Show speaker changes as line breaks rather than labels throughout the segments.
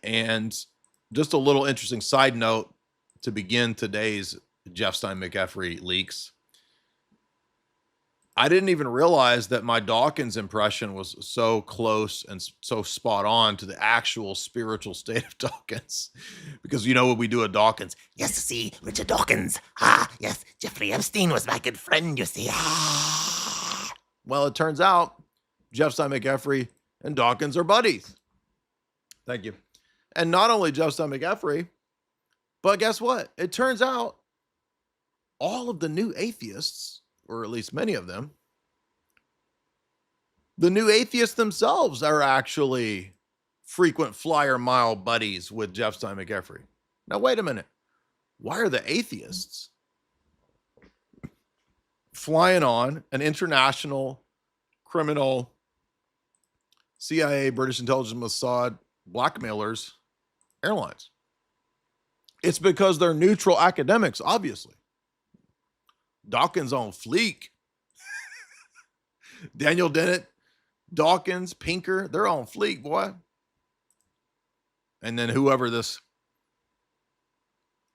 And just a little interesting side note to begin today's Jeff Stein McEffery leaks. I didn't even realize that my Dawkins impression was so close and so spot on to the actual spiritual state of Dawkins. Because you know what we do at Dawkins?
Yes, see, Richard Dawkins. Ah, yes, Jeffrey Epstein was my good friend, you see.
Well, it turns out Jeff Stein McEffery and Dawkins are buddies. Thank you. And not only Jeff Stein McEffery, but guess what? It turns out all of the new atheists, or at least many of them, the new atheists themselves are actually frequent flyer mile buddies with Jeff Stein McEffery. Now, wait a minute. Why are the atheists flying on an international criminal CIA, British intelligence, Mossad blackmailers airlines? It's because they're neutral academics, obviously. Dawkins on fleek. Daniel Dennett, Dawkins, Pinker, they're on fleek, boy. And then whoever this,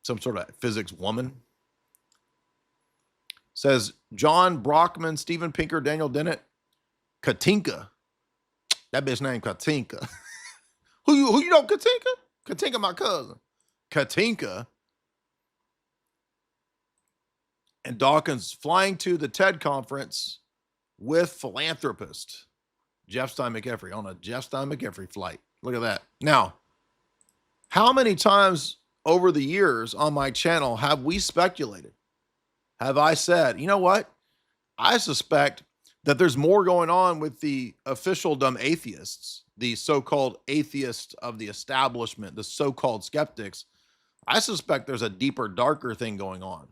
some sort of physics woman, says John Brockman, Steven Pinker, Daniel Dennett, Katinka. That bitch named Katinka. Who you know Katinka? Katinka, my cousin. Katinka. And Dawkins flying to the TED conference with philanthropist Jeff Stein McEffery on a Jeff Stein McEffery flight. Look at that. Now, how many times over the years on my channel have we speculated? Have I said, you know what? I suspect that there's more going on with the officialdom atheists, the so-called atheists of the establishment, the so-called skeptics. I suspect there's a deeper, darker thing going on.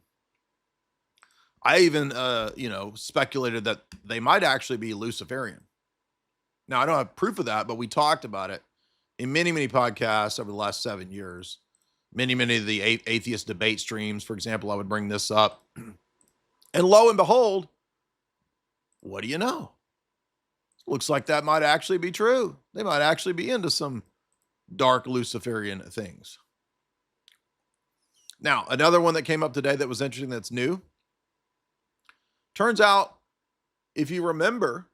I even, speculated that they might actually be Luciferian. Now, I don't have proof of that, but we talked about it in many, many podcasts over the last 7 years. Many of the atheist debate streams, for example, I would bring this up. And lo and behold, what do you know? Looks like that might actually be true. They might actually be into some dark Luciferian things. Now, another one that came up today that was interesting that's new. Turns out, if you remember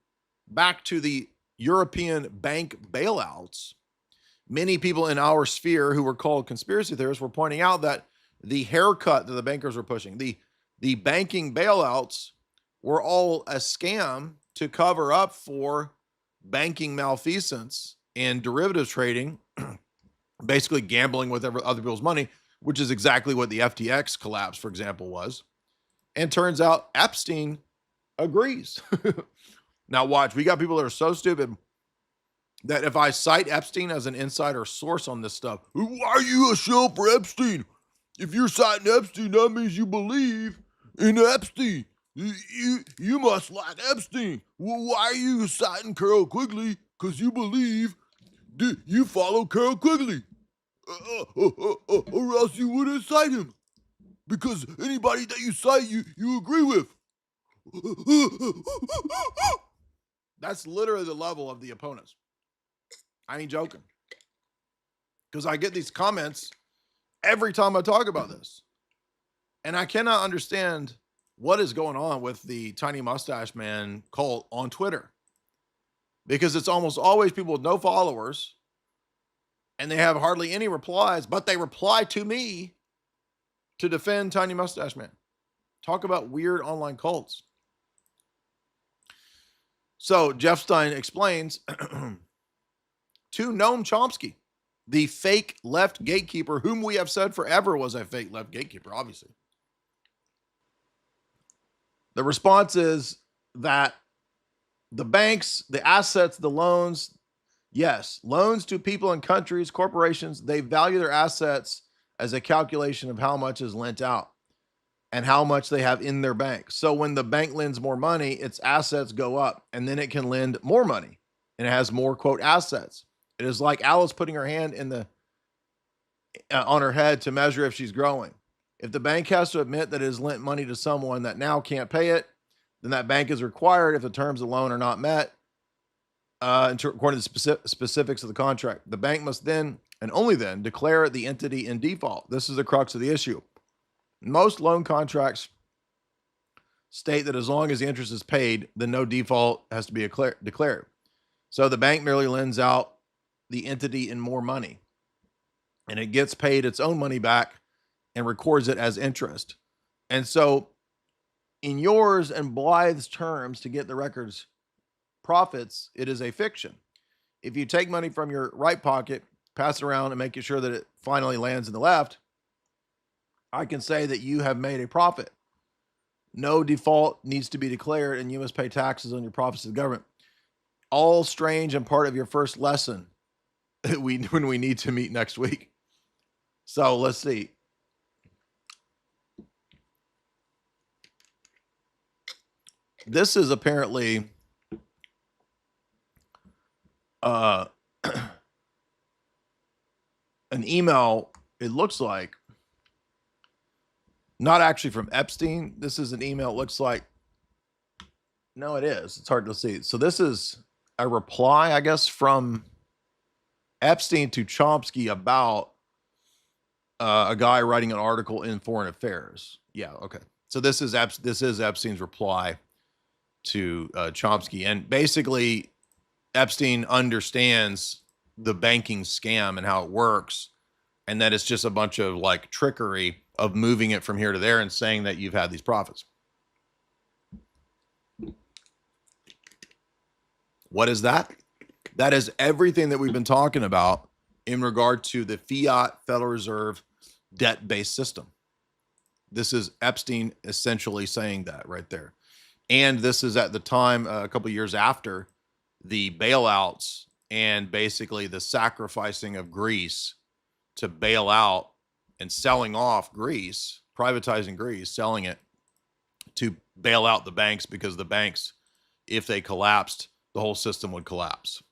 back to the European bank bailouts, many people in our sphere who were called conspiracy theorists were pointing out that the haircut that the bankers were pushing, the banking bailouts were all a scam to cover up for banking malfeasance and derivative trading, basically gambling with other people's money, which is exactly what the FTX collapse, for example, was. And turns out Epstein agrees. Now watch, we got people that are so stupid that if I cite Epstein as an insider source on this stuff, why are you a shill for Epstein? If you're citing Epstein, that means you believe in Epstein. You must like Epstein. Well, why are you citing Carol Quigley? Because you believe you follow Carol Quigley. Or else you wouldn't cite him. Because anybody that you cite, you agree with. That's literally the level of the opponents. I ain't joking. Because I get these comments every time I talk about this. And I cannot understand what is going on with the Tiny Mustache Man cult on Twitter. Because it's almost always people with no followers. And they have hardly any replies, but they reply to me to defend Tiny Mustache Man. Talk about weird online cults. So Jeff Stein explains to Noam Chomsky, the fake left gatekeeper, whom we have said forever was a fake left gatekeeper, obviously. The response is that the banks, the assets, the loans, yes, loans to people and countries, corporations, they value their assets as a calculation of how much is lent out and how much they have in their bank. So when the bank lends more money, its assets go up, and then it can lend more money, and it has more, quote, assets. It is like Alice putting her hand in the on her head to measure if she's growing. If the bank has to admit that it has lent money to someone that now can't pay it, then that bank is required, if the terms of the loan are not met, according to the specifics of the contract. The bank must then and only then declare the entity in default. This is the crux of the issue. Most loan contracts state that as long as the interest is paid, then no default has to be declared. So the bank merely lends out the entity in more money, and it gets paid its own money back and records it as interest. And so in yours and Blythe's terms, to get the record's profits, it is a fiction. If you take money from your right pocket, pass it around and make sure that it finally lands in the left, I can say that you have made a profit. No default needs to be declared, and you must pay taxes on your profits to the government. All strange and part of your first lesson when we need to meet next week. So let's see. This is apparently an email, it looks like, not actually from Epstein. This is an email, it looks like. No, it is. It's hard to see. So this is a reply, I guess, from Epstein to Chomsky about a guy writing an article in Foreign Affairs. Yeah, okay. So this is Epstein's reply to Chomsky, and basically Epstein understands the banking scam and how it works, and that it's just a bunch of like trickery of moving it from here to there and saying that you've had these profits. What is that? That is everything that we've been talking about in regard to the fiat Federal Reserve debt-based system. This is Epstein essentially saying that right there. And this is at the time, a couple of years after the bailouts and basically the sacrificing of Greece to bail out and selling off Greece, privatizing Greece, selling it to bail out the banks, because the banks, if they collapsed, the whole system would collapse.